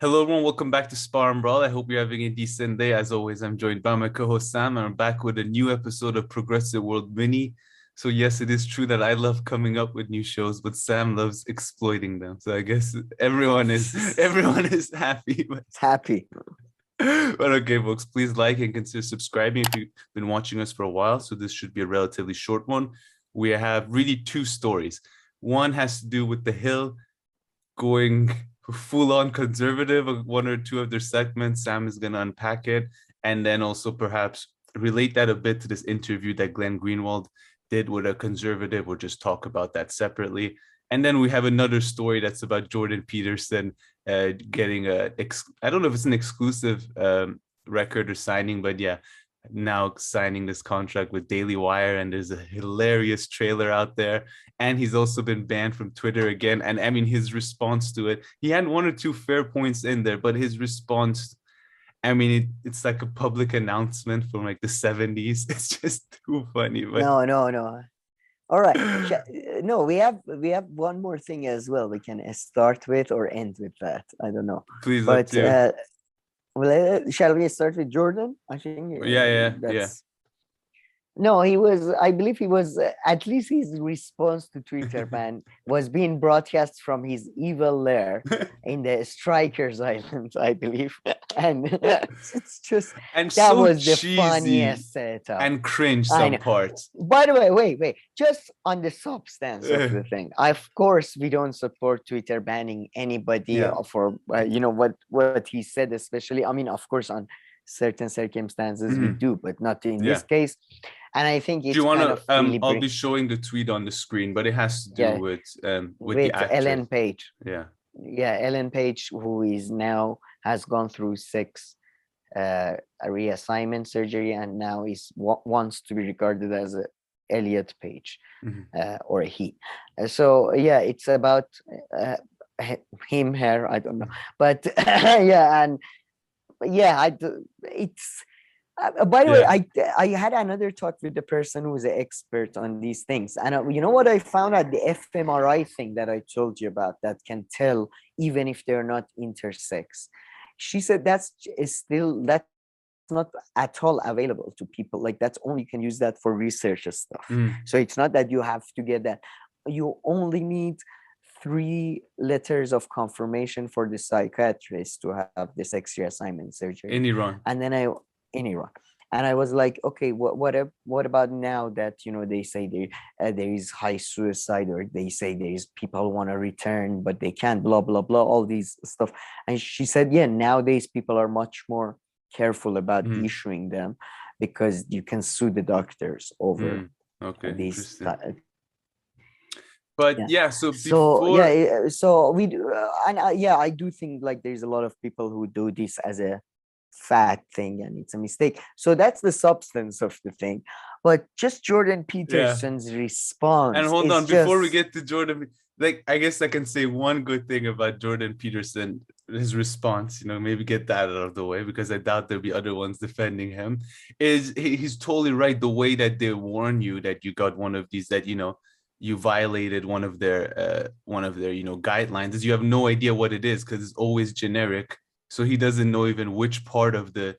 Hello, everyone. Welcome back to Spar and Brawl. I hope you're having a decent day. As always, I'm joined by my co-host Sam, and I'm back with a new episode of Progressive World Mini. So yes, it is true that I love coming up with new shows, but Sam loves exploiting them. So I guess everyone is happy. Happy. But okay, folks, please like and consider subscribing if you've been watching us for a while. So this should be a relatively short one. We have really two stories. One has to do with the Hill going full on conservative, one or two of their segments. Sam is going to unpack it and then also perhaps relate that a bit to this interview that Glenn Greenwald did with a conservative. We'll just talk about that separately. And then we have another story that's about Jordan Peterson getting I don't know if it's an exclusive record or signing, but yeah, now signing this contract with Daily Wire, and there's a hilarious trailer out there. And he's also been banned from Twitter again. And I mean, his response to it, he had one or two fair points in there, but his response, I mean, it's like a public announcement from like the 70s. It's just too funny. But No. All right. No, we have one more thing as well. We can start with or end with that. I don't know. please, up But to you. shall we start with Jordan? I think Yeah. that's No, he was, I believe he was, at least his response to Twitter ban was being broadcast from his evil lair in the Strikers Island, I believe. And it's just, And that so was the cheesy funniest setup. and cringe I some know. parts. By the way, wait. Just on the substance of the thing, of course, we don't support Twitter banning anybody Yeah. for what he said, especially. I mean, of course, on certain circumstances we do, but not in Yeah. this case. And I think Do you it's want kind to of really I'll be showing the tweet on the screen, but it has to do yeah, with the with actress. Ellen Page. Yeah. Yeah, Ellen Page, who is now has gone through 6 reassignment surgery and now wants to be regarded as a Elliot Page, or a he. So yeah, it's about him, her, I don't know, but yeah, and yeah, it's by the way, I had another talk with the person who's an expert on these things, and you know what I found out, the fMRI thing that I told you about that can tell even if they're not intersex. She said that's not at all available to people. Like, that's only, you can use that for research and stuff. So it's not that you have to get that. You only need 3 letters of confirmation for the psychiatrist to have the sex reassignment surgery In Iran. and then in Iran. And I was like, okay, what about now that they say there is high suicide, or they say there is people want to return but they can't, blah blah blah, all these stuff. And she said, yeah, nowadays people are much more careful about issuing them because you can sue the doctors over these. But yeah, so we do, and I do think like there's a lot of people who do this as a fat thing and it's a mistake. So that's the substance of the thing. But just Jordan Peterson's response. And hold on, before we get to Jordan, like, I guess I can say one good thing about Jordan Peterson, his response, maybe get that out of the way, because I doubt there'll be other ones defending him, is he's totally right. The way that they warn you that you got one of these, that, you violated one of their guidelines, is you have no idea what it is because it's always generic. So he doesn't know even which part of the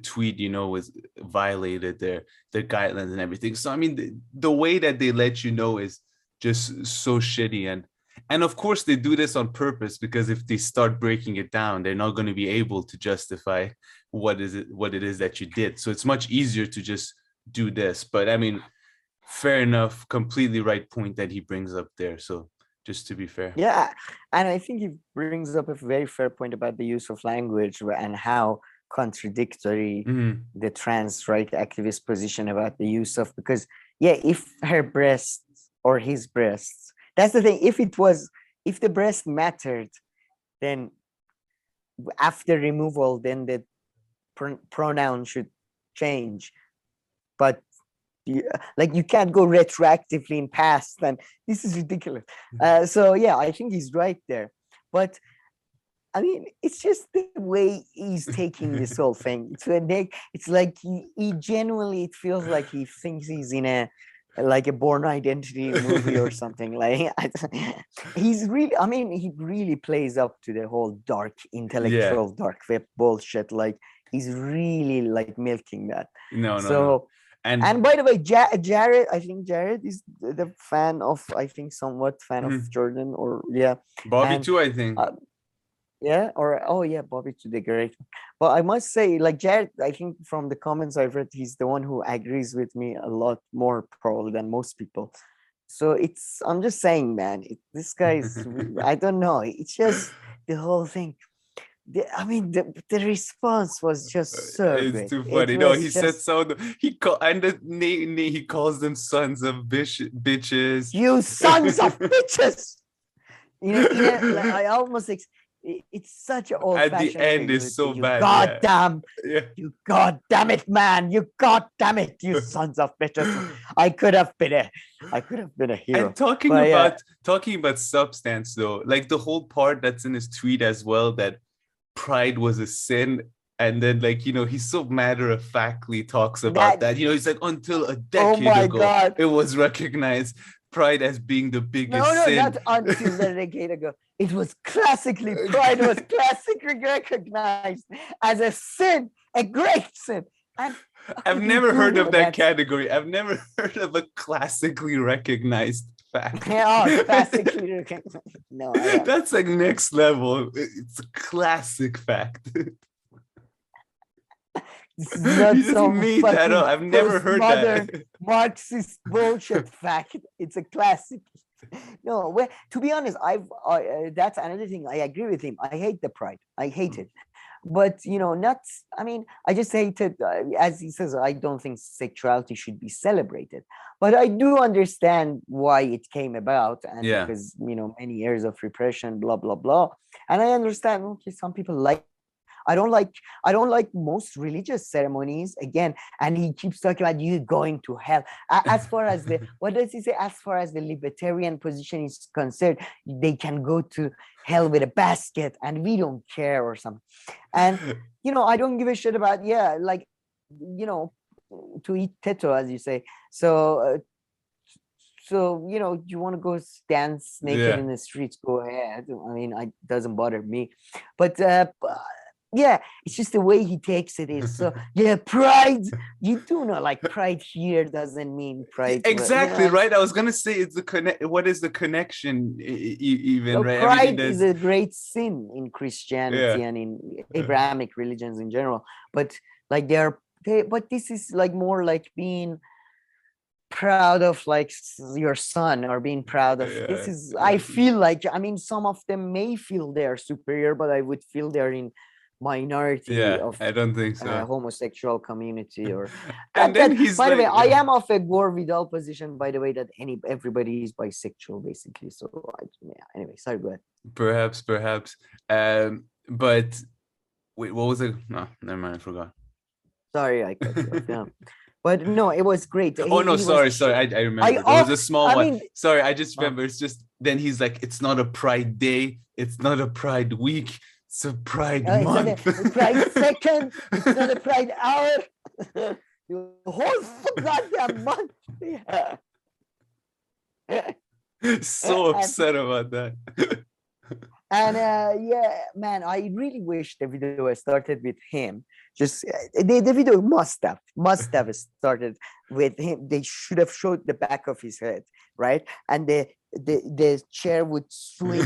tweet, was violated their guidelines and everything. So I mean, the way that they let you know is just so shitty, and of course they do this on purpose, because if they start breaking it down, they're not going to be able to justify what it is that you did. So it's much easier to just do this. But I mean, fair enough, completely right point that he brings up there. So just to be fair. Yeah, and I think he brings up a very fair point about the use of language and how contradictory the trans right activist position about the use of, because yeah, if her breasts or his breasts, that's the thing, if the breast mattered, then after removal, then the pronoun should change. But you can't go retroactively in past, and this is ridiculous. So yeah, I think he's right there. But I mean, it's just the way he's taking this whole thing. It's like he genuinely, it feels like he thinks he's in a like a Born Identity movie or something. Like he's really, I mean, he really plays up to the whole dark intellectual dark web bullshit. Like he's really like milking that. No. And by the way, Jared, I think Jared is the fan of, I think somewhat fan of Jordan, or Bobby too, I think. Bobby to the great. But I must say, like Jared, I think from the comments I've read, he's the one who agrees with me a lot more probably than most people. So I'm just saying, man, this guy is, I don't know. It's just the whole thing. The response was just so it's great. Too funny. No, he said so. He calls them sons of bitches. You sons of bitches. Like, I almost it's such an old at the end is so bad. Goddamn, you goddamn it, man! You goddamn it, you sons of bitches! I could have been a hero. And talking about substance though, like the whole part that's in his tweet as well, that pride was a sin. And then, like, he so matter-of-factly talks about that. He's like, until a decade ago, it was recognized pride as being the biggest sin. No, not until a decade ago. It was pride was classically recognized as a sin, a great sin. I've never heard of that category. I've never heard of a classically recognized fact. Classically recognized. No, that's like next level. It's a classic fact. Not so made that up. I've never heard that. Marxist bullshit fact. It's a classic. No, to be honest, that's another thing. I agree with him. I hate the pride. I hate it. But I just hate it. As he says, I don't think sexuality should be celebrated. But I do understand why it came about, and because many years of repression, blah blah blah. And I understand. Okay, some people like. I don't like most religious ceremonies again. And he keeps talking about you going to hell. As far as what does he say? As far as the libertarian position is concerned, they can go to hell with a basket and we don't care or something. And, I don't give a shit about, to eat teto, as you say. So, you want to go dance naked in the streets, go ahead. I mean, it doesn't bother me. But, it's just the way he takes it is so pride. You do know, like, pride here doesn't mean pride. Exactly, right? I was gonna say it's the what is the connection even, right? Pride is a great sin in Christianity and in Abrahamic religions in general. But like but this is like more like being proud of like your son, or being proud of this is I feel like, some of them may feel they're superior, but I would feel they're in minority of I don't think so. Homosexual community or and then he's by the way, I am of a Gore Vidal position, by the way, that everybody is bisexual basically. So anyway, sorry, go ahead. Perhaps but wait, what was it? No, never mind, I forgot. Sorry, I cut you off. Yeah. But no, it was great. Sorry. I remember. It was a small one. Sorry, I just remember. It's just then he's like, it's not a Pride Day, it's not a Pride Week. It's a Pride month. It's not a Pride second. It's not a Pride hour. The whole goddamn month. So upset about that. And man, I really wish the video started with him. Just the video must have started with him. They should have showed the back of his head, right? And the chair would swing,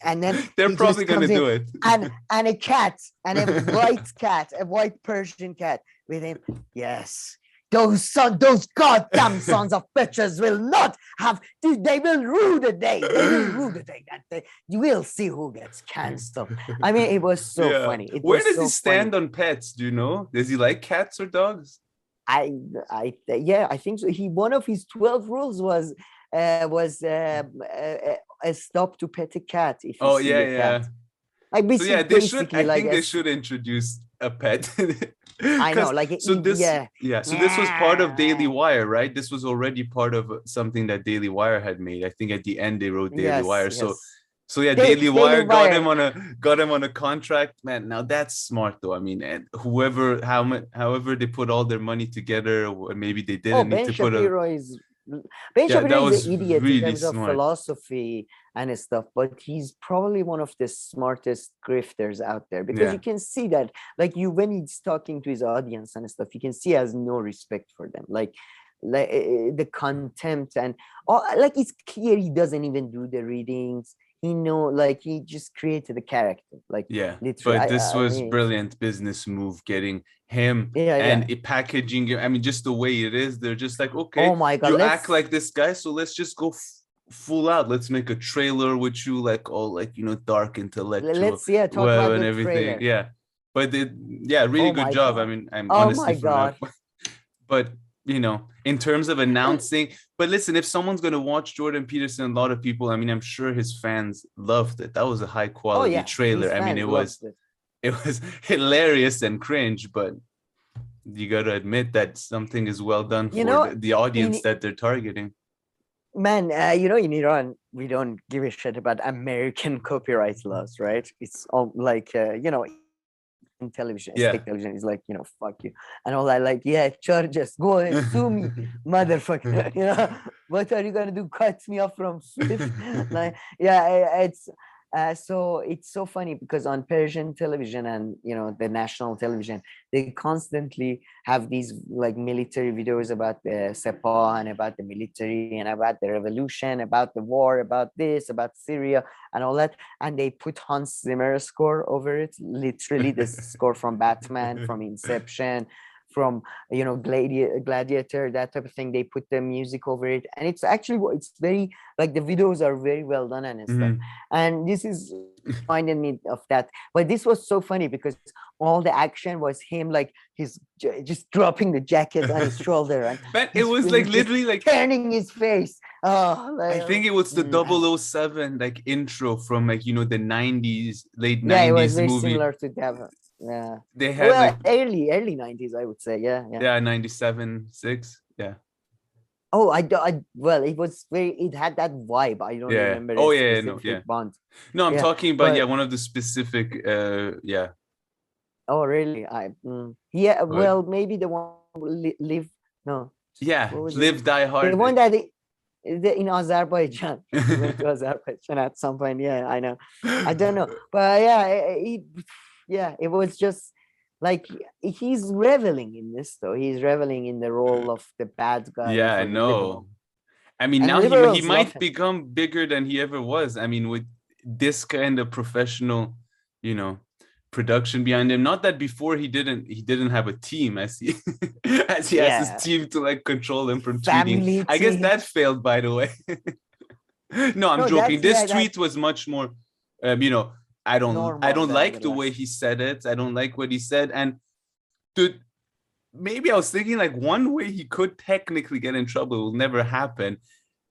and then they're probably gonna do it. And a cat, and a white Persian cat with him. Yes. Those goddamn sons of bitches will not have. They will rue the day. That you will see who gets cancelled. I mean, it was so funny. Where does he stand on pets? Do you know? Does he like cats or dogs? I think so. One of his 12 rules was a stop to pet a cat. If you see a cat. Like they should. I think they should introduce a pet. I know, like so this was part of Daily Wire, right? This was already part of something that Daily Wire had made. I think at the end they wrote Daily Wire. So Daily Wire got him on a contract. Man, now that's smart though. I mean, and however they put all their money together, or maybe they didn't need to put Ben Shapiro is Ben Yeah, Shapiro that is was an idiot in really terms of smart. philosophy and stuff, but he's probably one of the smartest grifters out there, because Yeah. you can see that, like, when he's talking to his audience and stuff, you can see he has no respect for them. Like the contempt and all, like, it's clear he doesn't even do the readings. Like, he just created a character, like, Yeah, literally. but this I was mean, it's, brilliant business move, getting him yeah, and yeah. it packaging him. I mean, just the way it is, they're just like, Oh okay, my God, you act let's like this guy, so let's just go full out. Let's make a trailer with you, like all like dark intellectual, let's yeah, talk well, about and the everything. trailer. Yeah, but yeah, really Oh good my job. I God. mean, I'm Oh honestly my from that, God. but in terms of announcing. But listen, if someone's gonna watch Jordan Peterson, a lot of people, I mean, I'm sure his fans loved it. That was a high Oh quality yeah, trailer. his I mean, fans loved it. it was hilarious and cringe, but you got to admit that something is well done You for know, the audience in that they're targeting. man, in Iran, we don't give a shit about American copyright laws, right? It's all like, in television, Yeah. state television is like, fuck you. And all that, like, yeah, charges, go ahead, sue me, motherfucker. What are you gonna do? Cut me off from Swift? Like, yeah, so it's so funny because on Persian television and the national television, they constantly have these like military videos about the Sepah and about the military and about the revolution, about the war, about this, about Syria and all that, and they put Hans Zimmer score over it, literally the score from Batman, from Inception, from Gladiator, that type of thing. They put the music over it, and it's very, like, the videos are very well done and stuff. And this is reminded me of that. But this was so funny because all the action was him, like, he's just dropping the jacket on his shoulder, and But it was like he's just literally like turning his face. Oh, I like, think it was the 007 like intro from like the 90s, late yeah, it was 90s very movie. similar to that. Yeah, They had well, like early 90s, I would say. Yeah. 97, 6. Yeah. Oh, well, it had that vibe. I don't Yeah. remember a Oh yeah, no, yeah. specific Bond. No, I'm Yeah, talking about but one of the specific yeah. oh, really? Yeah, But well, maybe the one live. No, yeah, what was it? Live Die The Hard. one that in Azerbaijan. He went to Azerbaijan at some point. Yeah, I know. I don't know, but yeah, it was just like he's reveling in this, though. He's reveling in the role of the bad guy Yeah, I for the liberal, know. I mean, and now he liberals love might him. become bigger than he ever was. I mean, with this kind of professional, you know, production behind him. Not that before he didn't have a team as he as he has his Yeah, team to like control him from tweeting. family I guess team. that failed, by the way. No, I'm No, joking. that's This yeah, that tweet was much more, um, you know, I normal don't than like the the way last. he said it. I don't like what he said, and to maybe I was thinking like one way he could technically get in trouble, it will never happen.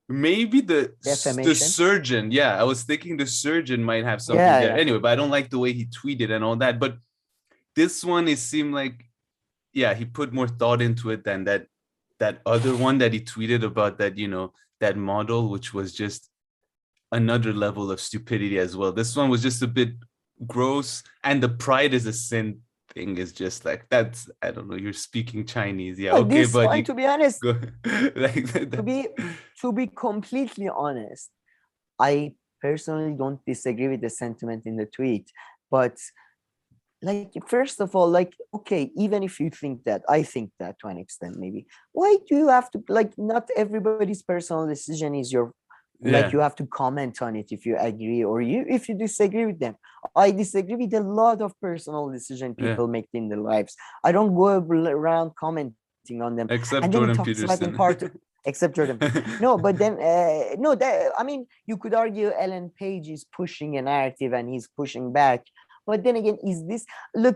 Maybe the Defamation. surgeon. Yeah, I was thinking the surgeon might have something Yeah, there. yeah. Anyway, but I don't like the way he tweeted and all that. But this one, it seemed like, yeah, he put more thought into it than that other one that he tweeted about, that that model, which was just another level of stupidity as well. This one was just a bit gross, and the pride is a sin thing is just like, that's, I don't know, you're speaking Chinese, yeah, No, okay, this but one, you to be honest, go like to that. be to be completely honest, I personally don't disagree with the sentiment in the tweet. But, like, first of all, like, okay, even if you think that, I think that to an extent, maybe, why do you have to, like, not everybody's personal decision is your, like, Yeah, you have to comment on it if you agree or if you disagree with them. I disagree with a lot of personal decision yeah, people make in their lives. I don't go around commenting on them. except And then he Jordan talks about in Peterson. part, except Jordan. No, but then no, that, I mean, you could argue Ellen Page is pushing a narrative and he's pushing back. But then again,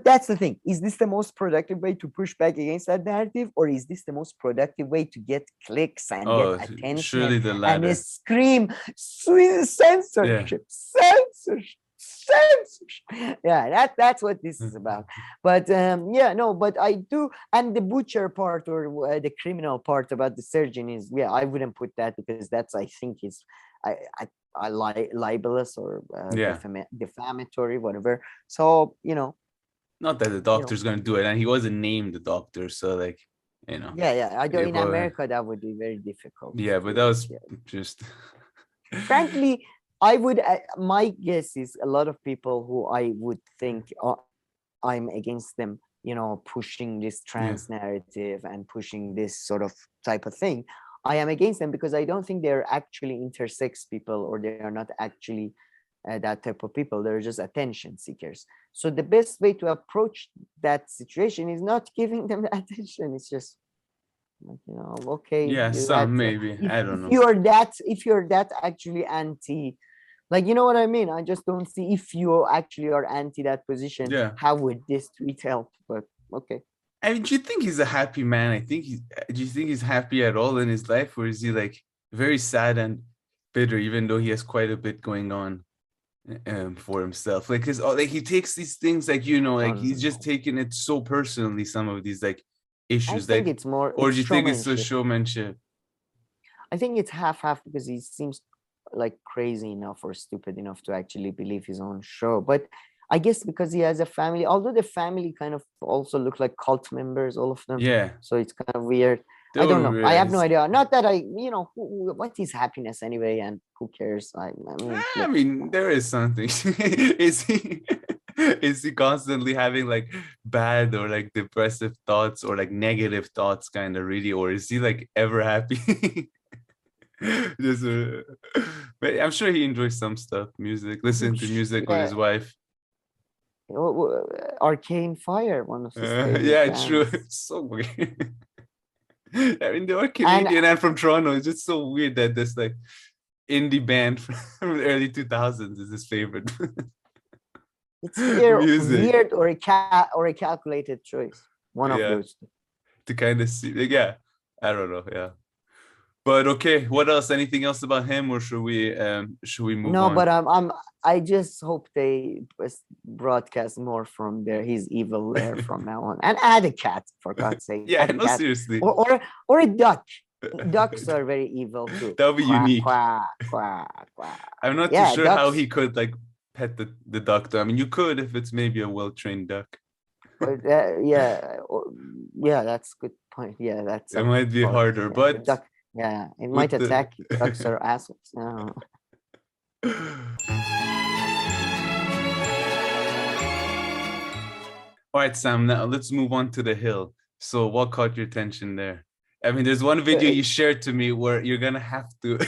that's the thing. Is this the most productive way to push back against that narrative? Or is this the most productive way to get clicks and get Oh, attention surely the and latter. scream Yeah. censorship? Yeah, that's what this is about. But yeah, no, but I do. And the butcher part, or the criminal part about the surgeon is, yeah, I wouldn't put that, because that's, I think, is I, I libelous or Yeah. defamatory, whatever. So Not that the you know doctor's gonna do it, and he wasn't named the doctor, so like, you know. Yeah. I don't, in But America, that would be very difficult yeah, but that to, was yeah. just Frankly, I would, my guess is a lot of people who I would think I'm against them, pushing this yeah. trans narrative and pushing this sort of type of thing. I am against them because I don't think they're actually intersex people, or they are not actually that type of people. They're just attention seekers. So the best way to approach that situation is not giving them the attention. It's just like, okay, Yeah, some maybe. if I don't know. you're that actually anti, like, you know what I mean? I just don't see, if you actually are anti that position, Yeah. how would this tweet help? But okay. I mean, do you think he's a happy man? Do you think he's happy at all in his life, or is he like very sad and bitter, even though he has quite a bit going on for himself? Like like he takes these things like, I like he's don't just know. taking it so personally, some of these like I issues, think like, it's more, or it's do you think it's a showmanship. showmanship? I think it's half because he seems like crazy enough or stupid enough to actually believe his own show. But I guess because he has a family, although the family kind of also look like cult members, all of them. Yeah, So it's kind of weird. they I don't know. I were. have no idea. Not that what is happiness anyway, and who cares? I mean, I look, mean, there is something. Is he is he constantly having like bad or like depressive thoughts or like negative thoughts, kind of really, or is he like ever happy? Just, but I'm sure he enjoys some stuff, music, listening to music with yeah, his wife. Arcane Fire, one of his favorite Yeah, true. bands. It's so weird. I mean, they were And Canadian and from Toronto. It's just so weird that this like indie band from the early 2000s is his favorite it's either music. weird or a calculated choice. One of Yeah, those two. to kind of see. Like, yeah, I don't know. Yeah, but okay. What else? Anything else about him, or should we move No, on? but I just hope they broadcast more from his evil lair from now on, and add a cat, for God's sake, Yeah, add a no, cat, seriously. or a duck. Ducks are very evil too. That would be Quack unique. quack quack quack. I'm not too Yeah, sure how ducks. he could like pet the duck though. I mean, you could if it's maybe a well-trained duck. Yeah, that's good point. Yeah, that's It a might be part. harder, Yeah, the but duck. Yeah, it might with the attack you. Ducks are assholes. No. All right, Sam, now let's move on to the hill. So what caught your attention there? I mean, there's one video you shared to me where you're gonna have to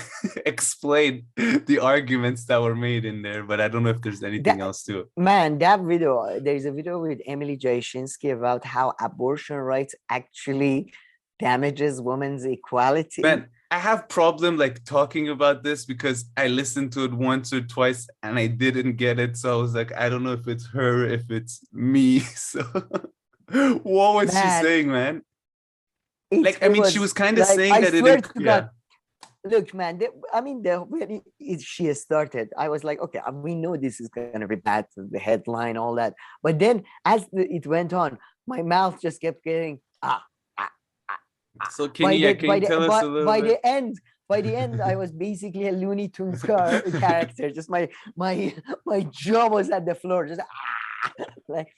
explain the arguments that were made in there, but I don't know if there's anything That else to it. man, that video. There's a video with Emily Jashinsky about how abortion rights actually damages women's equality. Man, I have problem like talking about this because I listened to it once or twice and I didn't get it. So I was like, I don't know if it's her, if it's me. So what was she Man, saying, man? it Like, I it mean, she was was kind of like, saying I that swear it, to yeah. God. Look, man. When she started, I was like, okay, we know this is gonna be bad. The headline, all that. But then, as it went on, my mouth just kept getting ah. So can By you, yeah, the can you by the tell us a but little by bit? the end, I was basically a Looney Tunes character. Just my jaw was at the floor. Just like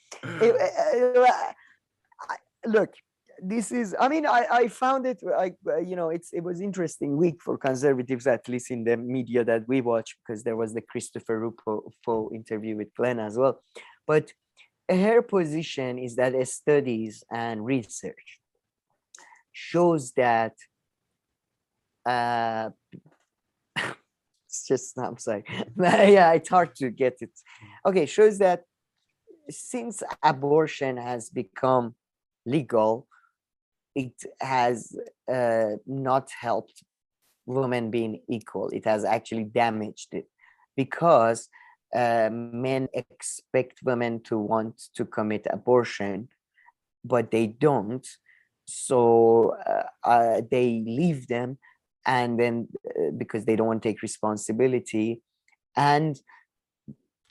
look. This is. I mean, I found it. It was interesting week for conservatives, at least in the media that we watch, because there was the Christopher Rufo interview with Glenn as well. But her position is that studies and research shows that it's just, I'm sorry. Yeah, it's hard to get it. Okay, shows that since abortion has become legal, it has not helped women being equal. It has actually damaged it, because men expect women to want to commit abortion, but they don't. So they leave them, and then because they don't want to take responsibility, and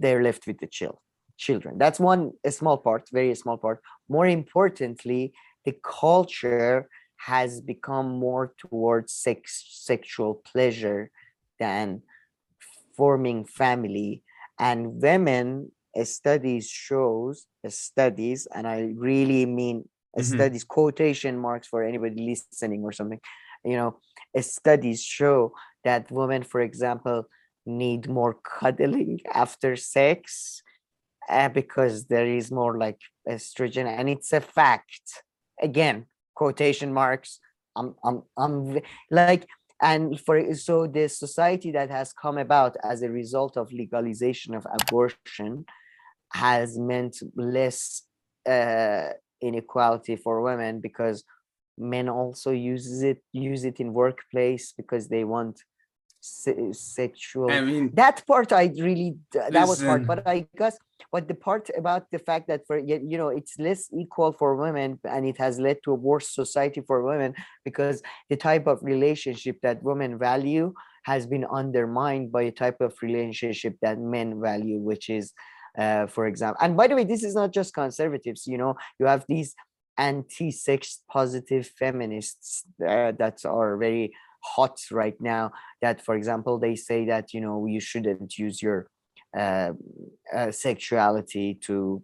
they're left with the children. That's a small part, very small part. More importantly, the culture has become more towards sexual pleasure than forming family. And women, studies, and I really mean studies, quotation marks for anybody listening or something, studies show that women, for example, need more cuddling after sex, because there is more like estrogen, and it's a fact. Again, quotation marks. I'm like, and so the society that has come about as a result of legalization of abortion has meant less inequality for women, because men also use it in workplace because they want sexual. I mean, that part I really that was hard, listen. but I guess the part about the fact that for it's less equal for women, and it has led to a worse society for women, because the type of relationship that women value has been undermined by a type of relationship that men value, which is for example, and by the way, this is not just conservatives, you have these anti-sex positive feminists that are very hot right now, that for example they say that you shouldn't use your sexuality to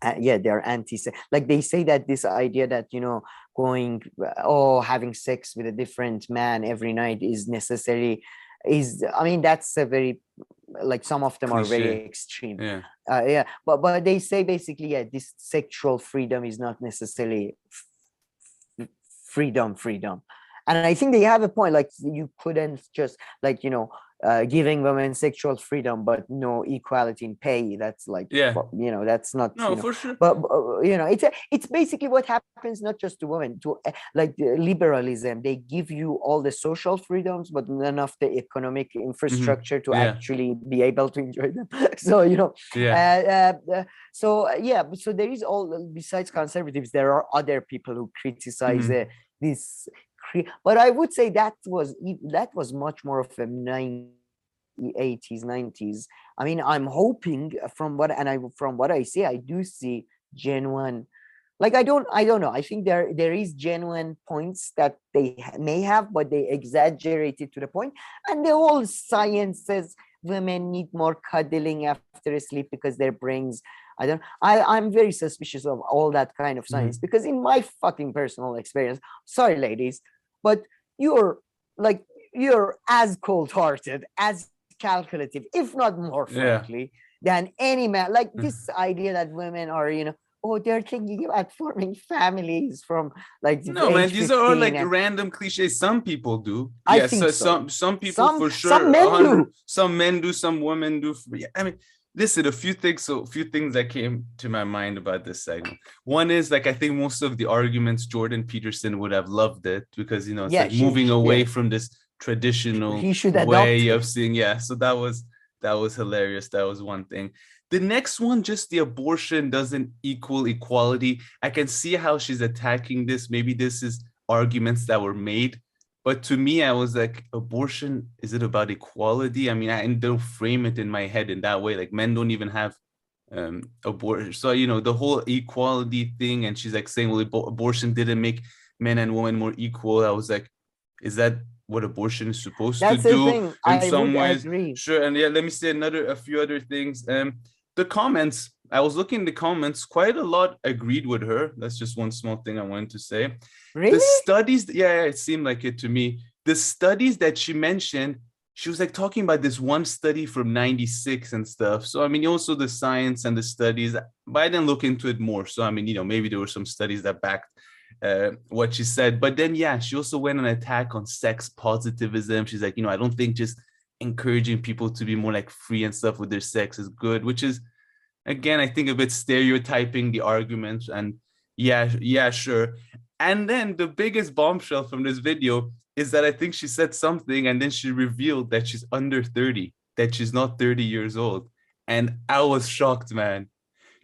they're like they say that this idea that going having sex with a different man every night is necessary, I mean, that's a very, like, some of them are very extreme. But they say basically, this sexual freedom is not necessarily freedom. And I think they have a point, like you couldn't just giving women sexual freedom but no equality in pay. That's like that's not for sure. But it's basically what happens not just to women, to like the liberalism. They give you all the social freedoms but none of the economic infrastructure to actually be able to enjoy them. So so there is all, besides conservatives, there are other people who criticize this. But I would say that was much more of a 80s, 90s. I mean, I'm hoping from what I see, I do see genuine, like, I don't know. I think there is genuine points that they may have, but they exaggerate it to the point. And the whole science says women need more cuddling after sleep because their brains, I'm very suspicious of all that kind of science, because in my fucking personal experience, sorry ladies, but you're as cold-hearted, as calculative, if not more frankly, than any man. Like this idea that women are, they're thinking about forming families from like no, man, these are all like random cliches. Some people do. I think so. Some people for sure. Some men do. Some men do. Some women do. I mean, listen, a few things that came to my mind about this segment. One is, like, I think most of the arguments, Jordan Peterson would have loved it, because it's moving away from this traditional way of seeing. So that was hilarious. That was one thing. The next one, just the abortion doesn't equal equality. I can see how she's attacking this. Maybe this is arguments that were made. But to me, I was like, abortion, is it about equality? I mean, I don't frame it in my head in that way. Like, men don't even have abortion. So, the whole equality thing. And she's like saying, well, abortion didn't make men and women more equal. I was like, is that what abortion is supposed to do? Thing. In some ways? Agree. Sure. And let me say a few other things. The comments, I was looking at the comments, quite a lot agreed with her. That's just one small thing I wanted to say. Really? The studies, it seemed like it to me. The studies that she mentioned, she was like talking about this one study from 96 and stuff. So, I mean, also the science and the studies, but I didn't look into it more. So, I mean, maybe there were some studies that backed what she said. But then, she also went on an attack on sex positivism. She's like, I don't think just encouraging people to be more like free and stuff with their sex is good, which is, again, I think a bit stereotyping the argument. And sure. And then the biggest bombshell from this video is that I think she said something and then she revealed that she's under 30, that she's not 30 years old. And I was shocked, man.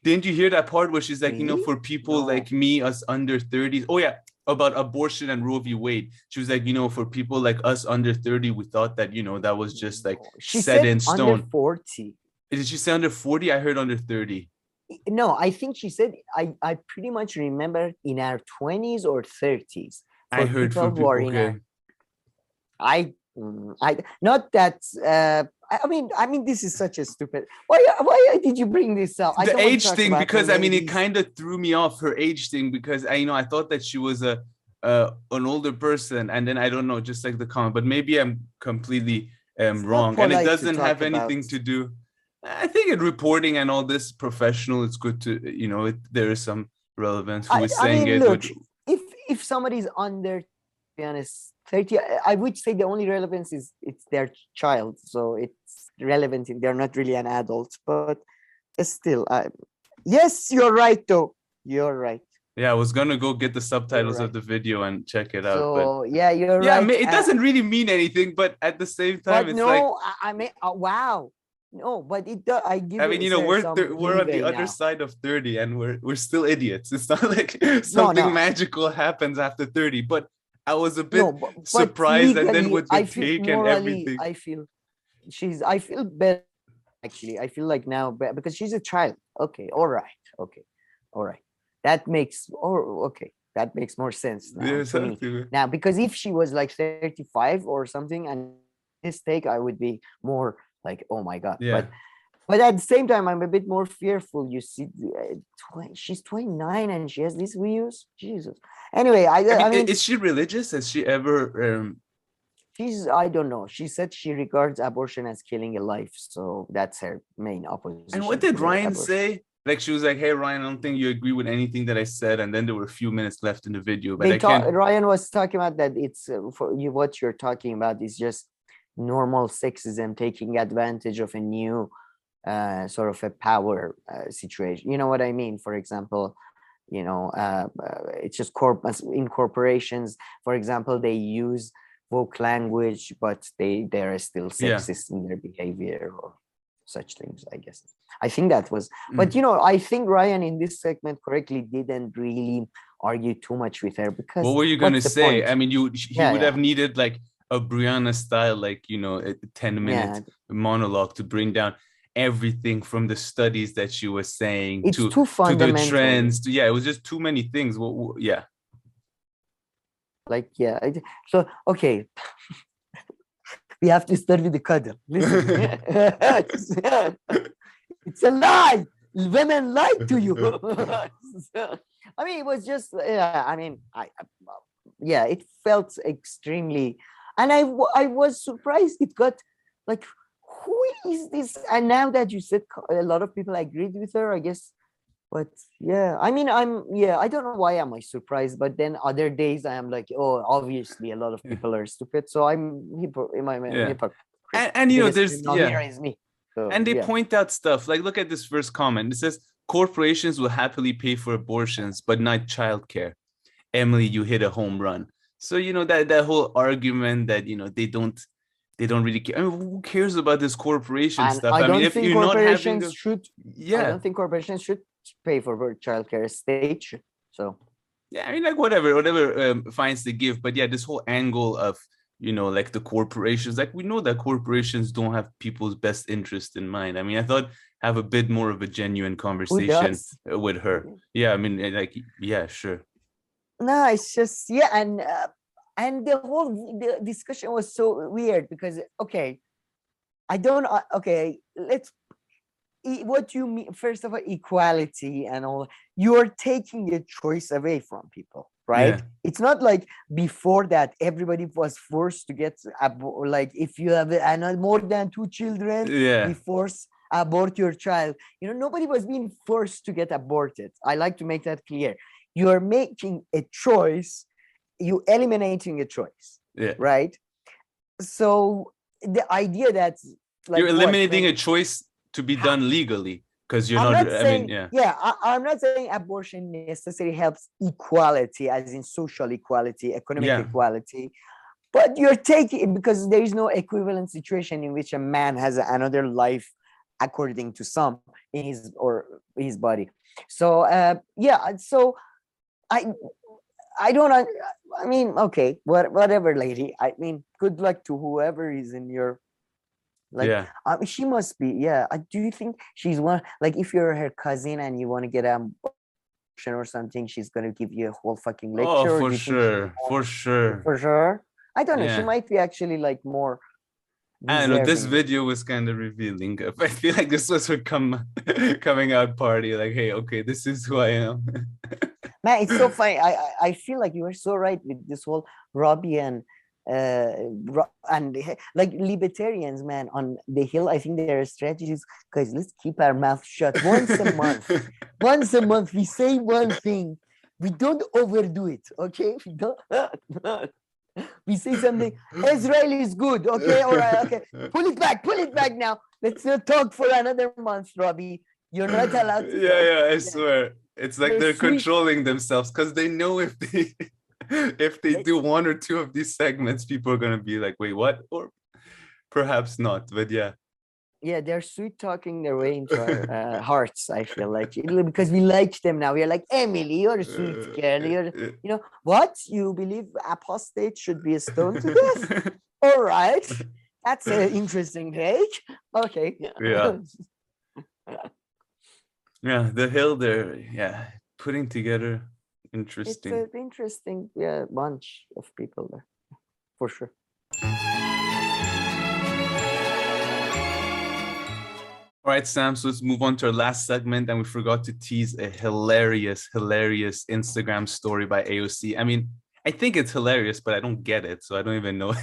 Didn't you hear that part where she's like, for people like me, us under 30s? Oh, yeah, about abortion and Roe v. Wade. She was like, for people like us under 30, we thought that, that was just like set in stone. Under 40. Did she say under 40? I heard under 30. No, I think she said, I pretty much remember in our 20s or 30s. I heard from people, okay. I not that I mean, this is such a stupid. Why did you bring this up? The age thing, because I mean, it kind of threw me off, her age thing, because I thought that she was an older person, and then I don't know, just like the comment, but maybe I'm completely wrong, and it doesn't have anything to do. I think in reporting and all this professional, it's good to, there is some relevance. Who is saying it? Look, if somebody's under, to be honest, 30, I would say the only relevance is it's their child, so it's relevant. They're not really an adult, but still, yes, you're right, though. You're right. Yeah, I was gonna go get the subtitles of the video and check it out. So yeah, you're right. It doesn't really mean anything, but at the same time, it's like, I mean, wow. No, but it does. I mean, we're on the other side of 30, and we're still idiots. It's not like something magical happens after 30. But I was a bit surprised, legally, and then with the take and everything, I feel better. Actually, I feel like now because she's a child. Okay, all right. That makes more sense now, now, because if she was like 35 or something, and this take, I would be more like, oh my god. Yeah. But at the same time, I'm a bit more fearful. You see, she's 29 and she has these views. Jesus. Anyway, I mean, is she religious? Has she ever? I don't know. She said she regards abortion as killing a life, so that's her main opposition. And what did Ryan say? Like, she was like, "Hey, Ryan, I don't think you agree with anything that I said." And then there were a few minutes left in the video. But Ryan was talking about that it's for you. What you're talking about is just normal sexism taking advantage of a new sort of a power situation. You know what I mean? For example, it's just in corporations, for example, they use woke language, but they are still sexist in their behavior or such things, I guess. I think that was, but I think Ryan in this segment correctly didn't really argue too much with her, because what were you going to say? Point? I mean, he would have needed like a Brianna style, like, a 10-minute monologue to bring down everything from the studies that she was saying to the trends. It was just too many things. So, okay. We have to start with the cuddle. Listen. It's a lie. Women lied to you. I mean, it was just, it felt extremely, and I was surprised it got like, who is this? And now that you said a lot of people agreed with her, I guess. But I mean, I don't know why am I surprised, but then other days I am like, oh, obviously a lot of people are stupid, so I'm hypocrite. And there's me. So, and they point out stuff like, look at this first comment. It says, corporations will happily pay for abortions, but not childcare. Emily, you hit a home run. So that whole argument that they don't really care. I mean, who cares about this corporation stuff? I mean, if you're not having I don't think corporations should pay for childcare. State should. So I mean, like whatever finds they give. But this whole angle of like the corporations, like we know that corporations don't have people's best interest in mind. I mean, I thought have a bit more of a genuine conversation with her. Yeah, I mean, like, sure. No, it's just and the whole discussion was so weird because let's. What you mean? First of all, equality and all. You're taking a choice away from people, right? Yeah. It's not like before that everybody was forced to get like if you have more than 2 children, you force abort your child. Nobody was being forced to get aborted. I like to make that clear. You are making a choice. You eliminating a choice, right? So the idea that you're eliminating a choice to be done legally, because you're not saying, I'm not saying abortion necessarily helps equality, as in social equality, economic equality, but you're taking, because there is no equivalent situation in which a man has another life according to some in his body. So so I don't, I mean, okay, whatever, lady. I mean, good luck to whoever is in your, she must be, do you think she's one, like if you're her cousin and you want to get an abortion or something, she's going to give you a whole fucking lecture? Oh, for sure. I don't know. She might be actually like more, I don't know. This deserving. video was kind of revealing. I feel like this was her coming out party. Like, hey, okay, this is who I am. Man, it's so funny. I feel like you were so right with this whole Robbie and like libertarians, man, on the Hill. I think there are strategies, guys. Let's keep our mouth shut once a month. Once a month, we say one thing. We don't overdo it, okay? We don't. We say something. Israel is good, okay? All right, okay. Pull it back now. Let's not talk for another month, Robbie. You're not allowed to. Yeah, I swear. It's like they're sweet. controlling themselves because they know if they do one or two of these segments, people are gonna be like, wait, what? Or perhaps not, but yeah. Yeah, they're sweet talking their way into our hearts, I feel like, because we like them now. We're like, Emily, you're a sweet girl. You know, what? You believe apostates should be stoned to death? All right. That's an interesting take. Okay. Yeah. Yeah, the Hill there, yeah, putting together interesting. It's an interesting bunch of people there, for sure. All right, Sam, so let's move on to our last segment. And we forgot to tease a hilarious Instagram story by AOC. I mean, I think it's hilarious, but I don't get it. So I don't even know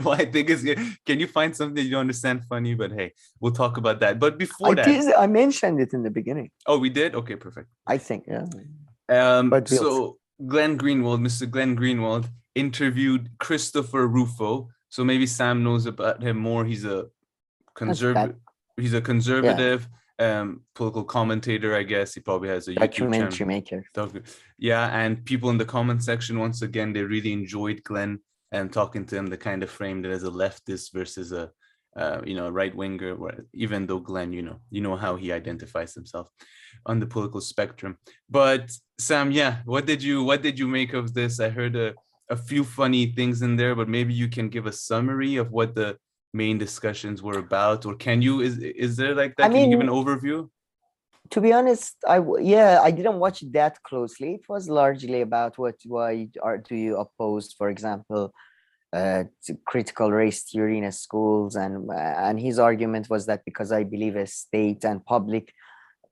what I think is. Can you find something you don't understand funny? But hey, we'll talk about that. But before I mentioned it in the beginning. Oh, we did? Okay, perfect. I think, yeah. So Mr. Glenn Greenwald interviewed Christopher Rufo. So maybe Sam knows about him more. He's a conservative. He's a conservative political commentator, I guess. He probably has a documentary maker. Yeah, and people in the comment section, once again, they really enjoyed Glenn and talking to him. They kind of framed it as a leftist versus a right winger. Even though Glenn, you know how he identifies himself on the political spectrum. But Sam, yeah, what did you make of this? I heard a few funny things in there, but maybe you can give a summary of what the main discussions were about, or can you is there like that? Can you give an overview? To be honest, I didn't watch it that closely. It was largely about why do you oppose, for example, critical race theory in schools, and his argument was that because I believe a state and public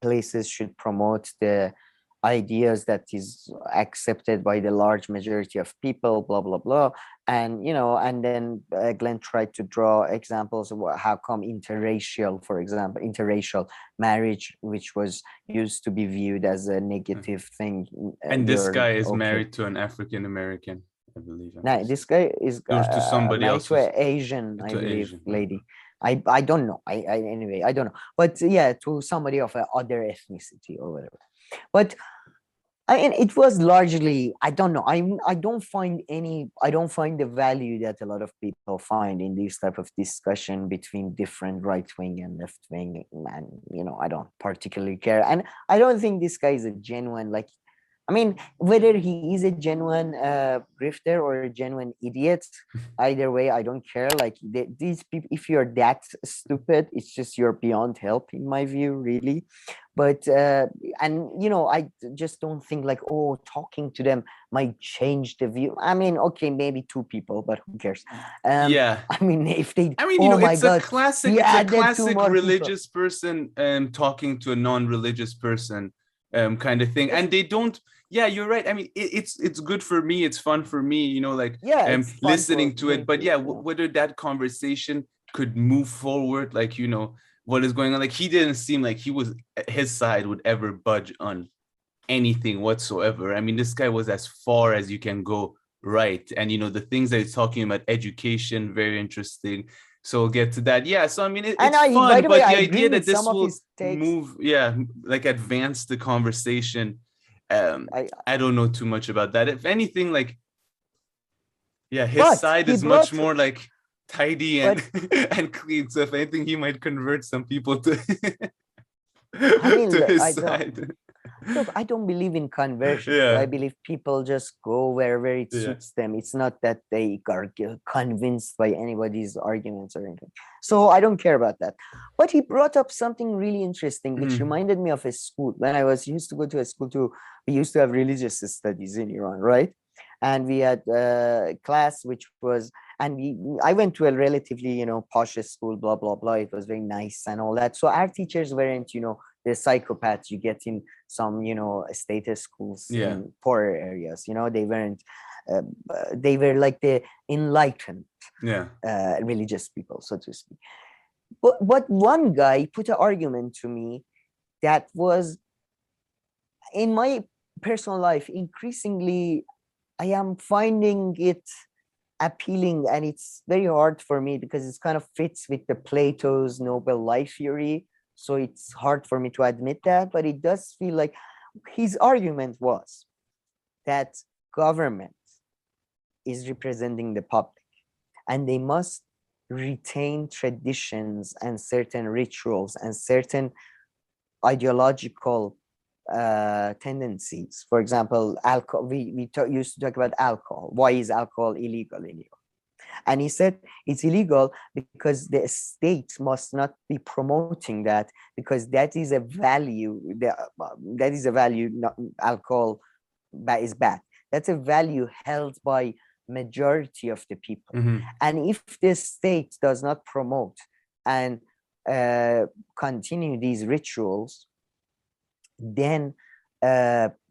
places should promote the ideas that is accepted by the large majority of people, blah blah blah. And and then Glenn tried to draw examples of how come interracial, for example, interracial marriage, which was used to be viewed as a negative thing, and this guy is married to an African American, I believe. No, this guy is to somebody married else, to an Asian, I believe, lady. I don't know. Anyway, I don't know. But yeah, to somebody of other ethnicity or whatever. But it was largely, I don't know. I don't find the value that a lot of people find in this type of discussion between different right wing and left wing. And I don't particularly care. And I don't think this guy is a genuine, whether he is a genuine grifter or a genuine idiot, either way, I don't care. Like these people, if you're that stupid, it's just you're beyond help in my view, really. But I just don't think talking to them might change the view. Okay, maybe two people, but who cares? If they, it's a classic religious person talking to a non-religious person kind of thing, and they don't. Yeah, you're right. It's good for me. It's fun for me, listening to it. But whether that conversation could move forward, what is going on? Like, he didn't seem like his side would ever budge on anything whatsoever. This guy was as far as you can go, right? And the things that he's talking about, education, very interesting. So we'll get to that. Yeah. So it's fun, but the idea that this will move, advance the conversation. I don't know too much about that. If anything, his side is much more tidy and and clean. So if anything, he might convert some people to his side. Look, I don't believe in conversion. Yeah. I believe people just go wherever it suits them. It's not that they are convinced by anybody's arguments or anything. So I don't care about that. But he brought up something really interesting, which reminded me of a school. When I used to go to a school we used to have religious studies in Iran, right? And we had a class which was And I went to a relatively, posh school, blah, blah, blah. It was very nice and all that. So our teachers weren't, the psychopaths you get in some, status schools Yeah. in poorer areas. They weren't, they were like the enlightened religious people, so to speak. But one guy put an argument to me that was, in my personal life, increasingly, I am finding it appealing, and it's very hard for me because it kind of fits with the Plato's noble life theory. So it's hard for me to admit that, but it does feel like his argument was that government is representing the public, and they must retain traditions and certain rituals and certain ideological tendencies. For example, alcohol. We used to talk about alcohol. Why is alcohol illegal in Europe? And he said it's illegal because the state must not be promoting that, because that is a value. That is a value. Not, alcohol is bad. That's a value held by majority of the people. And if the state does not promote and continue these rituals, then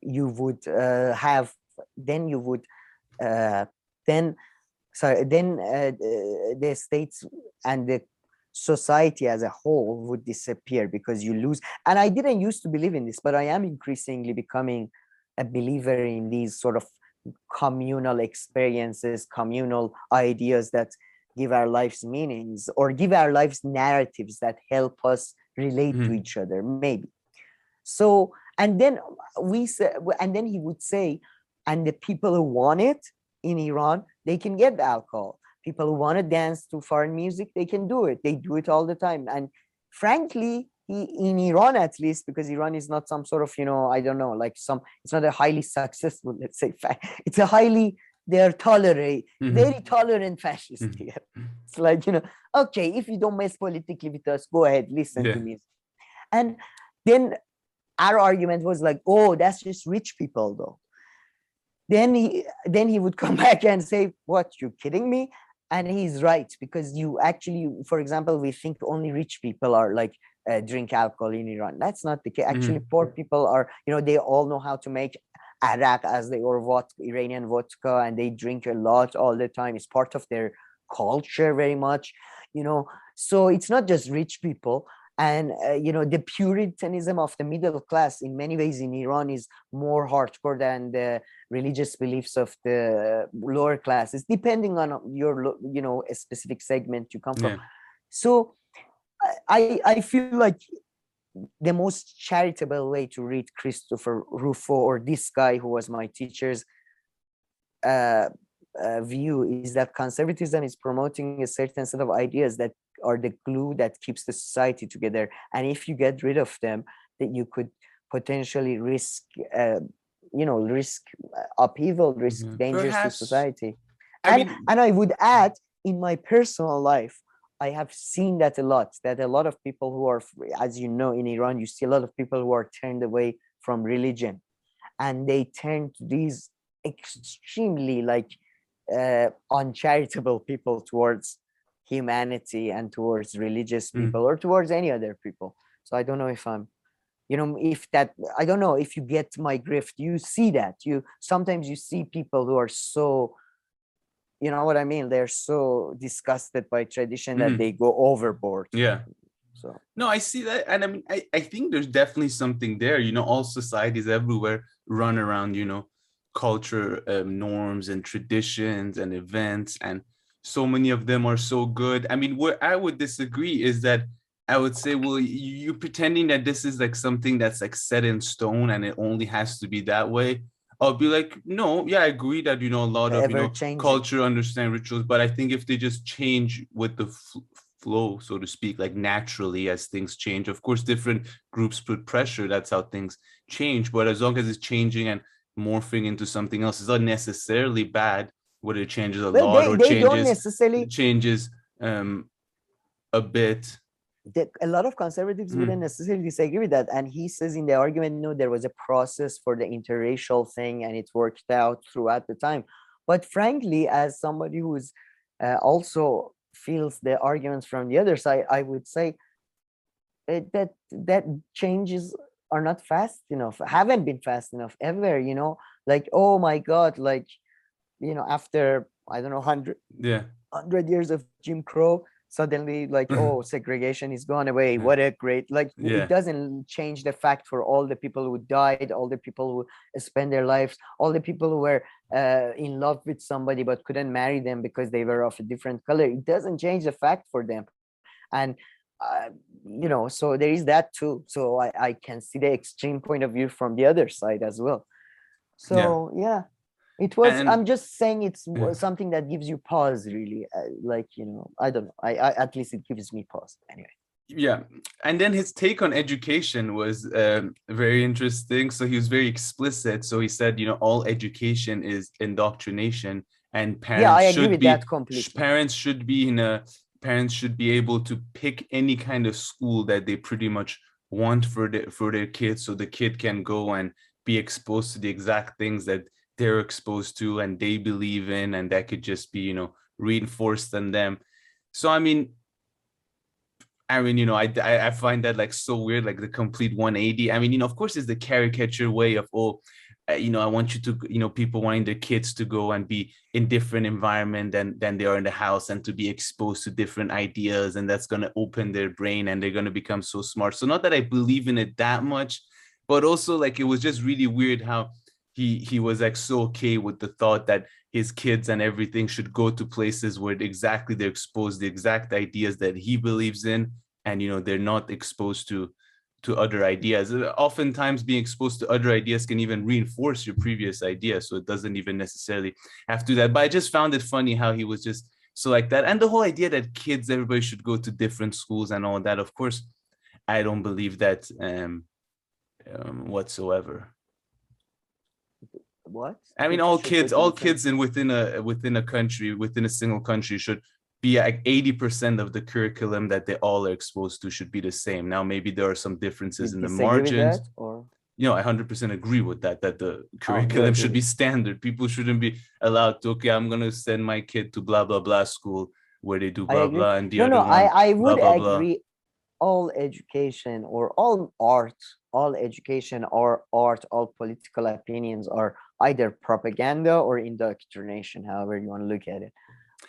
you would have, then you would, then the states and the society as a whole would disappear, because you lose. And I didn't used to believe in this, but I am increasingly becoming a believer in these sort of communal experiences, communal ideas that give our lives meanings, or give our lives narratives that help us relate to each other, maybe. So, and then he would say, and the people who want it in Iran, they can get the alcohol. People who want to dance to foreign music, they can do it. They do it all the time. And frankly, in Iran, at least, because Iran is not some sort of, I don't know, like it's not a highly successful, let's say, it's a highly, they're very tolerant fascist here. It's like, okay, if you don't mess politically with us, go ahead, listen to music. And then our argument was like, oh, that's just rich people, though. Then he would come back and say, what, you kidding me? And he's right, because you actually, for example, we think only rich people are like drink alcohol in Iran. That's not the case. Actually, poor people are, they all know how to make arak, as they, or Iranian vodka, and they drink a lot all the time. It's part of their culture very much, So it's not just rich people. And, the Puritanism of the middle class in many ways in Iran is more hardcore than the religious beliefs of the lower classes, depending on your, a specific segment you come from. So I feel like the most charitable way to read Christopher Rufo, or this guy who was my teacher's view, is that conservatism is promoting a certain set of ideas that are the glue that keeps the society together. And if you get rid of them, that you could potentially risk, risk upheaval, risk dangers to society. And I would add, in my personal life, I have seen that a lot of people who are, as you know, in Iran, you see a lot of people who are turned away from religion, and they turn to these extremely uncharitable people towards humanity and towards religious people or towards any other people. So I don't know if I'm, I don't know if you get my grift. You see that, sometimes you see people who are so, you know what I mean? They're so disgusted by tradition that they go overboard. So no, I see that. And I mean, I think there's definitely something there. All societies everywhere run around, culture, norms and traditions and events, and so many of them are so good. I mean, where I would disagree is that I would say, well, you're pretending that this is like something that's like set in stone and it only has to be that way. I'll be like, no, yeah, I agree that, a lot of, culture, understand rituals, but I think if they just change with the flow, so to speak, like naturally as things change, of course, different groups put pressure, that's how things change. But as long as it's changing and morphing into something else, it's not necessarily bad, whether it changes a lot or changes a bit. A lot of conservatives wouldn't necessarily disagree with that. And he says in the argument, no, there was a process for the interracial thing and it worked out throughout the time. But frankly, as somebody who's also feels the arguments from the other side, I would say that changes are not fast enough, haven't been fast enough ever, like, oh my God, like, after, I don't know, 100 years of Jim Crow, suddenly, like, oh, segregation is gone away. What a great, like, it doesn't change the fact for all the people who died, all the people who spent their lives, all the people who were in love with somebody but couldn't marry them because they were of a different color. It doesn't change the fact for them. And so there is that too. So I can see the extreme point of view from the other side as well. So yeah, it was, I'm just saying it's something that gives you pause, really. Like, I don't know, I at least it gives me pause anyway. Yeah, and then his take on education was very interesting. So he was very explicit. So he said, all education is indoctrination, and parents parents should be able to pick any kind of school that they pretty much want for their kids, so the kid can go and be exposed to the exact things that they're exposed to and they believe in, and that could just be reinforced in them. So I mean I find that like so weird, like the complete 180. I mean, of course, it's the caricature way of, I want you to, people wanting their kids to go and be in different environment than they are in the house, and to be exposed to different ideas, and that's going to open their brain and they're going to become so smart. So not that I believe in it that much, but also like it was just really weird how he was like so okay with the thought that his kids and everything should go to places where exactly they're exposed the exact ideas that he believes in, and they're not exposed to other ideas. Oftentimes being exposed to other ideas can even reinforce your previous idea, so it doesn't even necessarily have to do that. But I just found it funny how he was just so like that. And the whole idea that everybody should go to different schools and all that, of course I don't believe that whatsoever. What? I mean, all kids within a country, within a single country, should be like 80% of the curriculum that they all are exposed to should be the same. Now, maybe there are some differences in the margins. I 100% agree with that the curriculum should be standard. People shouldn't be allowed to, okay, I'm going to send my kid to blah, blah, blah school where they do blah, blah, and the other one, I would blah, agree. Blah. All education or all art, all education or art, all political opinions are either propaganda or indoctrination, however you want to look at it.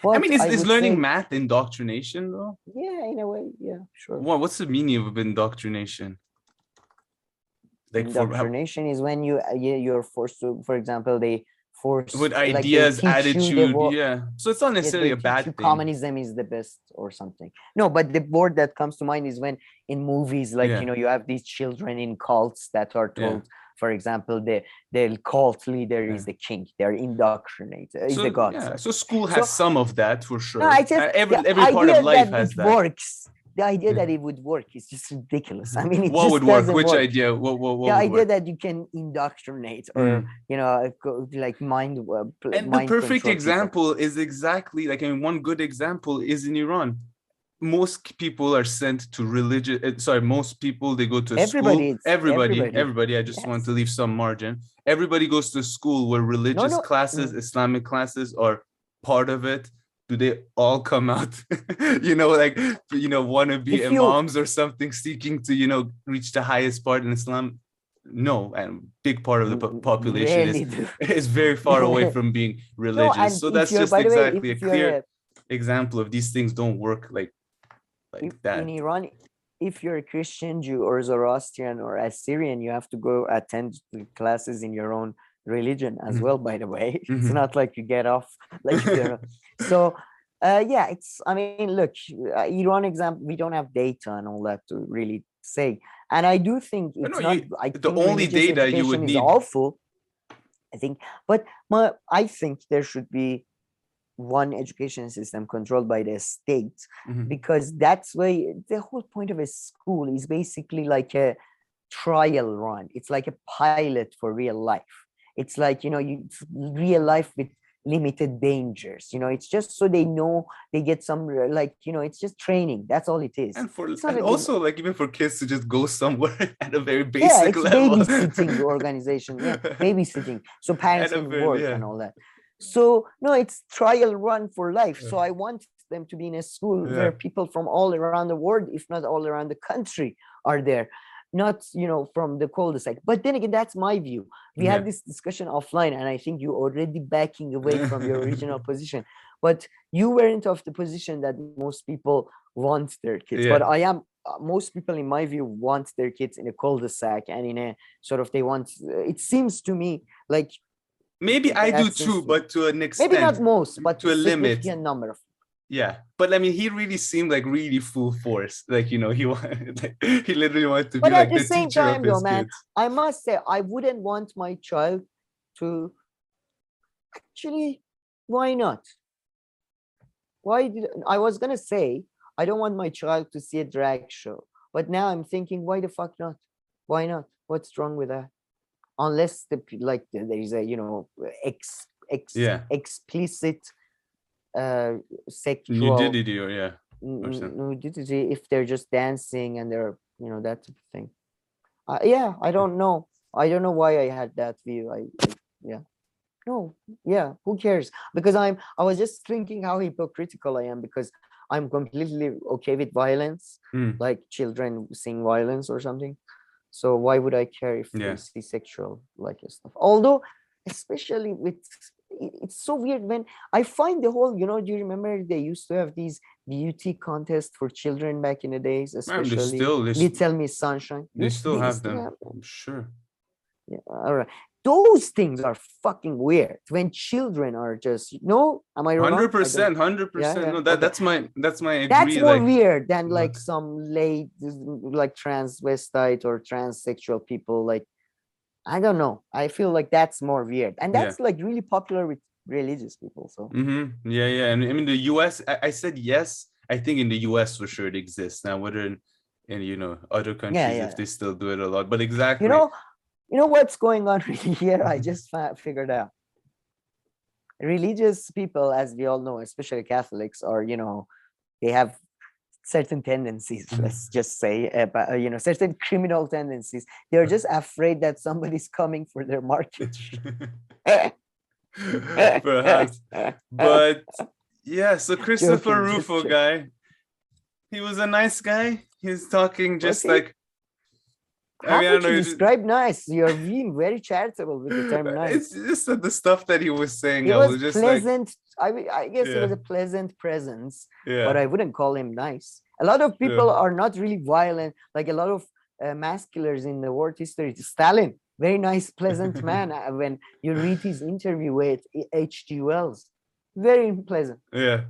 But I mean, is learning math indoctrination though? Yeah, in a way, yeah, sure. What's the meaning of indoctrination? Like indoctrination is when you're forced to, for example, they force with ideas, attitude, so it's not necessarily a bad thing. Communism is the best or something. No, but the word that comes to mind is when in movies, like you have these children in cults that are told, for example, the cult leader is the king. They're indoctrinated, is the god. So school has some of that for sure. No, every part of life has that. Works. The idea that it would work is just ridiculous. I mean, what would work? Which idea? What the idea that you can indoctrinate or like mind. And the perfect example is exactly like, I mean, one good example is in Iran. Most people are sent to religious. Most people, they go to school. Everybody. I just want to leave some margin. Everybody goes to school where religious classes, Islamic classes are part of it. Do they all come out, want to be imams or something, seeking to, reach the highest part in Islam? No, and big part of the population is very far away from being religious. So that's just exactly a clear example of these things don't work like that. In Iran, if you're a Christian, Jew, or Zoroastrian or Assyrian, you have to go attend classes in your own religion as well, by the way. It's not like you get off like so it's, I mean, look, Iran example, we don't have data and all that to really say, and I do think it's the only data you would need is awful, I think, but I think there should be one education system controlled by the state, because that's why the whole point of a school is basically like a trial run. It's like a pilot for real life. It's like, real life with limited dangers. It's just so they know, they get some, it's just training. That's all it is. And also like even for kids to just go somewhere at a very basic level. Babysitting organization. Babysitting. So parents can work and all that. So no, it's trial run for life. So I want them to be in a school where people from all around the world, if not all around the country, are there, not from the cul-de-sac. But then again, that's my view. We had this discussion offline, and I think you already backing away from your original position. But you weren't of the position that most people want their kids. But I am. Most people, in my view, want their kids in a cul-de-sac and in a sort of, they want. It seems to me like. Maybe I do too, but to an extent. Maybe not most, but to a limit. Number of. Yeah, but I mean, he really seemed like really full force. Like, he wanted, like, he literally wanted to be like the same teacher time, of his man, kids. I must say, I wouldn't want my child to. Actually, why not? I was gonna say I don't want my child to see a drag show, but now I'm thinking, why the fuck not? Why not? What's wrong with that? Unless there is a explicit sexual nudity, or nudity, if they're just dancing and they're that type of thing. I don't know why I had that view. Who cares? Because I was just thinking how hypocritical I am, because I'm completely okay with violence, like children seeing violence or something. So why would I care if they see sexual stuff? Although, especially with, it's so weird when I find the whole, do you remember they used to have these beauty contests for children back in the days, especially Little Miss Sunshine? They still have them. I'm sure. Yeah, all right. Those things are fucking weird when children are just, am I wrong? 100%. No, that's my agree. That's more weird than like some late transvestite or transsexual people. I don't know. I feel like that's more weird, and that's really popular with religious people. So yeah, and I mean the U.S. I said yes. I think in the U.S. for sure it exists now. Whether in other countries if they still do it a lot, but exactly. You know what's going on really here? I just figured out. Religious people, as we all know, especially Catholics, are, they have certain tendencies, let's just say, certain criminal tendencies. They're just afraid that somebody's coming for their market. Perhaps. But yeah, so Christopher Rufo guy, he was a nice guy. He's talking just like, how would you describe nice? You're being very charitable with the term nice. It's just the stuff that he was saying. It was just pleasant. I guess it was a pleasant presence, but I wouldn't call him nice. A lot of people are not really violent. Like a lot of masculars in the world history. Stalin, very nice, pleasant man. When you read his interview with H.G. Wells, very pleasant. Yeah,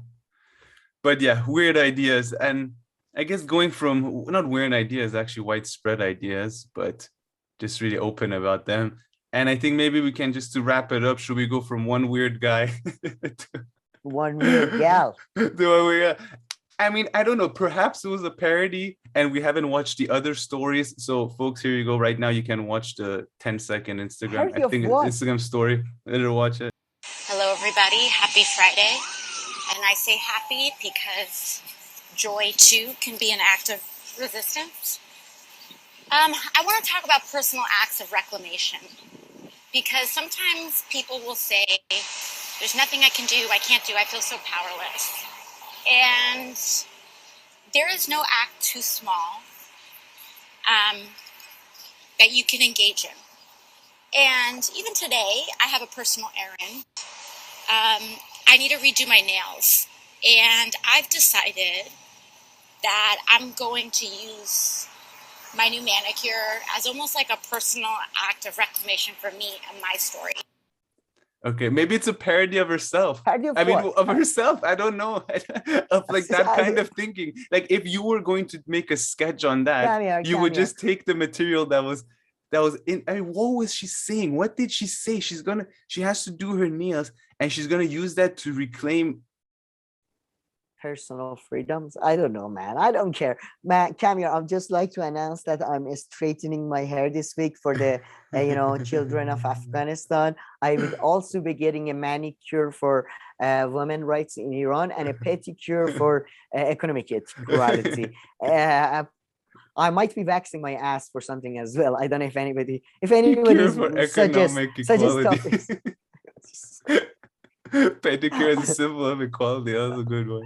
but weird ideas. And I guess going from not weird ideas, actually widespread ideas, but just really open about them. And I think maybe we can, just to wrap it up, should we go from one weird guy to one weird gal? I mean, I don't know. Perhaps it was a parody and we haven't watched the other stories. So folks, here you go. Right now, you can watch the 10-second Instagram. I think Instagram story. Better watch it. Hello, everybody. Happy Friday. And I say happy because joy, too, can be an act of resistance. I want to talk about personal acts of reclamation, because sometimes people will say, there's nothing I can do, I can't do, I feel so powerless. And there is no act too small that you can engage in. And even today, I have a personal errand. I need to redo my nails. And I've decided that I'm going to use my new manicure as almost like a personal act of reclamation for me and my story. Okay, maybe it's a parody of herself. Of herself. I don't know. Of like that kind of thinking. Like if you were going to make a sketch on that, you would just take the material that was in. I mean, what was she saying? What did she say? She has to do her nails, and she's gonna use that to reclaim personal freedoms. I don't know, man. I don't care, man. Camille, I'd just like to announce that I'm straightening my hair this week for the children of Afghanistan. I would also be getting a manicure for women rights in Iran and a pedicure for economic equality. I might be waxing my ass for something as well. I don't know if anybody suggests topics. Pedicure is a symbol of equality. That was a good one.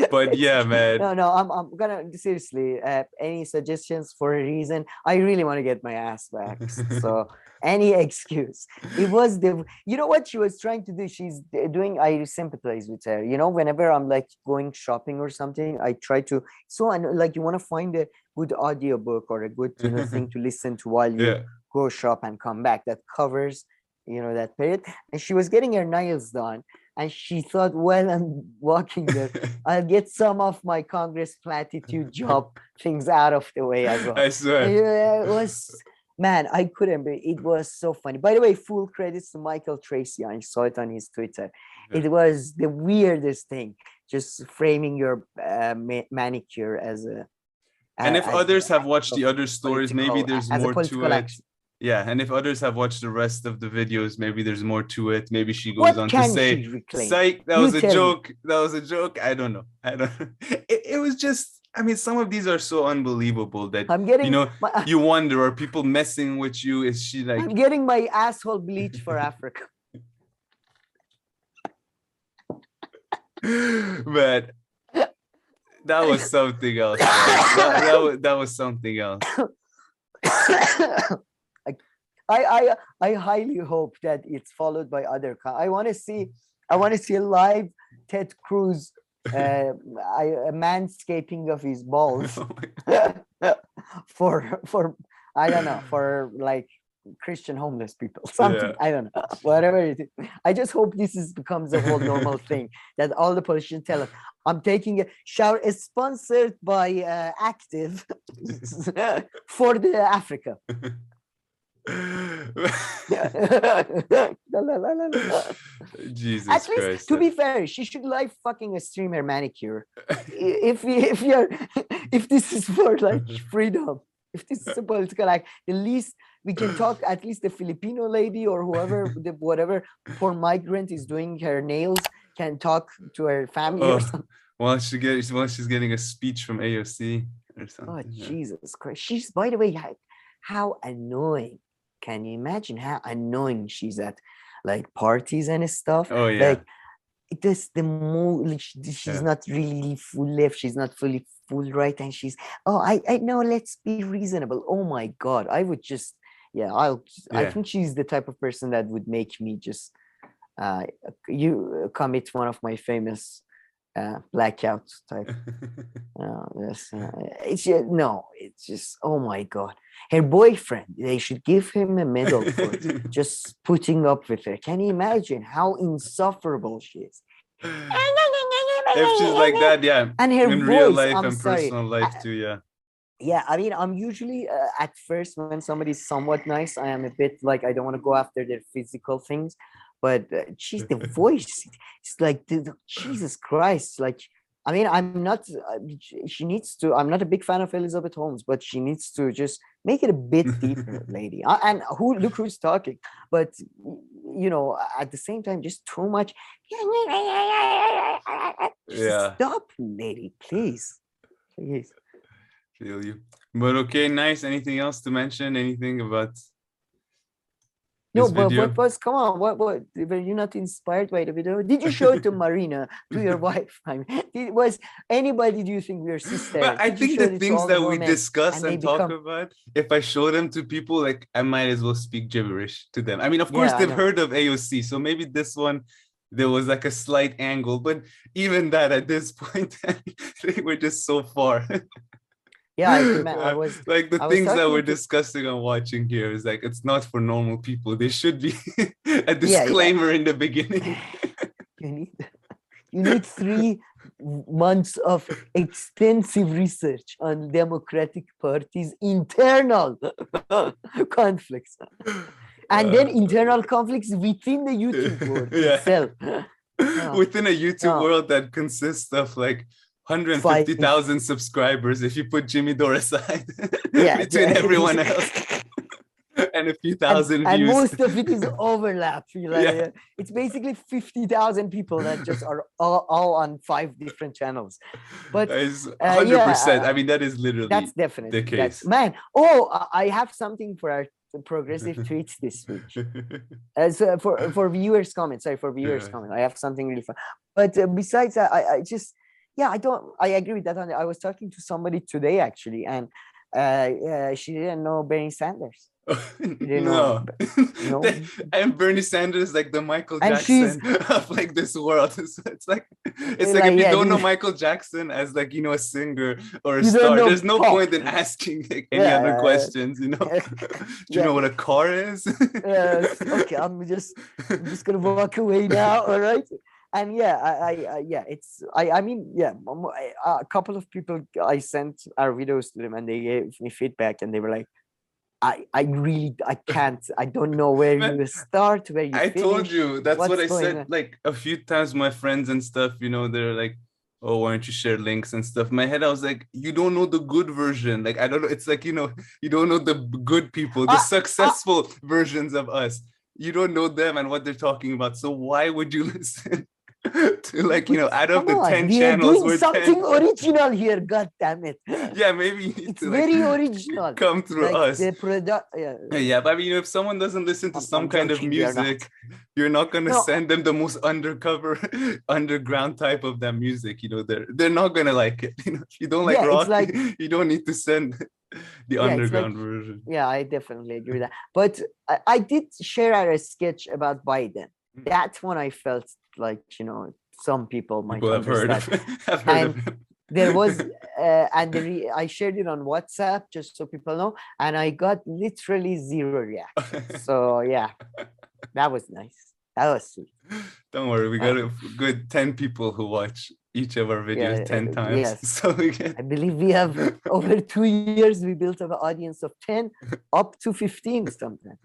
But yeah, man. No, I'm gonna seriously. Any suggestions for a reason? I really want to get my ass waxed. So any excuse. It was you know what she was trying to do? She's doing. I sympathize with her. You know, whenever I'm like going shopping or something, I try to. So I know, like, you want to find a good audiobook or a good thing to listen to while you go shop and come back that covers that period. And she was getting her nails done. And she thought, well, I'm walking there, I'll get some of my Congress platitude job things out of the way as well. I swear. It was, man, I couldn't be. It was so funny. By the way, full credits to Michael Tracy. I saw it on his Twitter. It was the weirdest thing, just framing your manicure as a. And if others have watched the other stories, maybe there's more to it. Action. Yeah, and if others have watched the rest of the videos, maybe there's more to it. Maybe she goes on to say, "Psych, that was a joke. That was a joke." I don't know. It was just. I mean, some of these are so unbelievable that you wonder: are people messing with you? Is she like? I'm getting my asshole bleached for Africa. But that was something else. That was something else. I highly hope that it's followed by other. I want to see a live Ted Cruz a manscaping of his balls for I don't know, for like Christian homeless people, something. I don't know, whatever it is. I just hope this becomes a whole normal thing that all the politicians tell us. I'm taking a shower. Is sponsored by Active for the Africa. Jesus At least, Christ. to be fair, she should live fucking stream her manicure. If this is for like freedom, if this is a political act, the least we can talk, at least the Filipino lady or whoever, whatever poor migrant is doing her nails, can talk to her family or something. While she's getting a speech from AOC or something. Oh, Jesus Christ. She's, by the way, how annoying. Can you imagine how annoying she's at like parties and stuff? Oh yeah. Like it is the more she's not really full left, she's not fully full right, and she's I know, let's be reasonable. Oh my God. I would just I think she's the type of person that would make me just you commit one of my famous blackout type. It's just, oh my God. Her boyfriend, they should give him a medal for just putting up with her. Can you imagine how insufferable she is? If she's like that, and her in voice, real life I'm and sorry. personal life too, Yeah, I mean, I'm usually at first when somebody's somewhat nice, I am a bit like, I don't want to go after their physical things, but she's the voice. It's like, Jesus Christ. Like, I mean, I'm not, she needs to, I'm not a big fan of Elizabeth Holmes, but she needs to just make it a bit deeper, lady. And look who's talking. But, at the same time, just too much. Yeah. Stop, lady, please. Please. Feel you. But okay, nice. Anything else to mention? Anything about No, this but video? what was, come on, what were you not inspired by the video? Did you show it to Marina, to your wife? I mean, was anybody, do you think we are sisters? But I think the things that we discuss and talk about, if I show them to people, like, I might as well speak gibberish to them. I mean, of course, they've heard of AOC, so maybe this one, there was like a slight angle, but even that at this point, they were just so far. Yeah, I was like the things that we're discussing and watching here is like, it's not for normal people. There should be a disclaimer in the beginning. You need 3 months of extensive research on Democratic Party's internal conflicts. And then internal conflicts within the YouTube world itself. Within a YouTube world that consists of like 150,000 subscribers if you put Jimmy Dore aside, between everyone else, and a few thousand views. And most of it is overlap. It's basically 50,000 people that just are all on 5 different channels. But 100%. I mean, that is literally that's definitely the case. I have something for our progressive tweets this week. So for viewers' comments, sorry, for viewers' comment, I have something really fun. But besides that, I just, I agree with that. I was talking to somebody today actually, and she didn't know Bernie Sanders. No. And Bernie Sanders like the Michael And Jackson of like this world. It's like if you don't know Michael Jackson as like, you know, a singer or a star, there's no point in asking like any other questions, you know. Do you know what a car is? Okay, I'm just gonna walk away now. All right. And I mean, a couple of people, I sent our videos to them and they gave me feedback and they were like, I can't, I don't know where you start, where you finish. Told you, that's what I said like a few times. My friends and stuff, you know, they're like, oh, why don't you share links and stuff? In my head, I was like, you don't know the good version. Like, I don't know. It's like, you know, you don't know the good people, the successful versions of us. You don't know them and what they're talking about. So why would you listen to, like, you know, out of the 10 channels, we're doing something original here. God damn it! Yeah, maybe it's very original. Come through like us. The but I mean, you know, if someone doesn't listen to some kind of music, you're not gonna send them the most undercover, underground type of that music. You know, they're not gonna like it. You know, if you don't like rock, like, you don't need to send the underground version. Yeah, I definitely agree with that. But I did share a sketch about Biden. That's when I felt like, you know, some people might have heard of it. There was I shared it on WhatsApp just so people know, and I got literally 0 reaction. So yeah, that was nice. That was sweet. Don't worry, we got a good 10 people who watch each of our videos 10 times. Yes. So I believe we have over 2 years we built an audience of 10 up to 15 sometimes.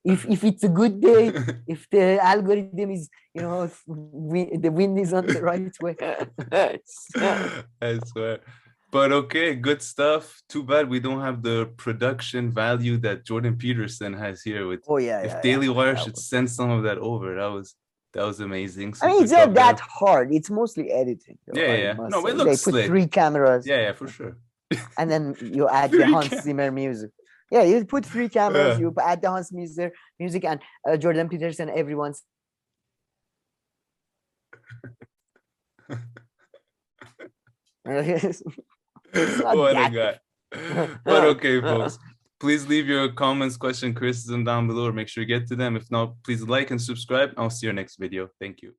If it's a good day, if the algorithm is, you know, the wind is on the right way. I swear. But okay, good stuff. Too bad we don't have the production value that Jordan Peterson has here with. If Daily Wire should send some of that over, that was amazing. So I mean, it's not that hard. It's mostly editing. No, it looks they put slick. 3 cameras. Yeah, for sure. And then you add the Hans Zimmer music. Yeah, you put 3 cameras, you add the Hans Zimmer music, and Jordan Peterson, everyone's. What a guy. But okay, folks. Please leave your comments, question, criticism down below, or make sure you get to them. If not, please like and subscribe. I'll see you next video. Thank you.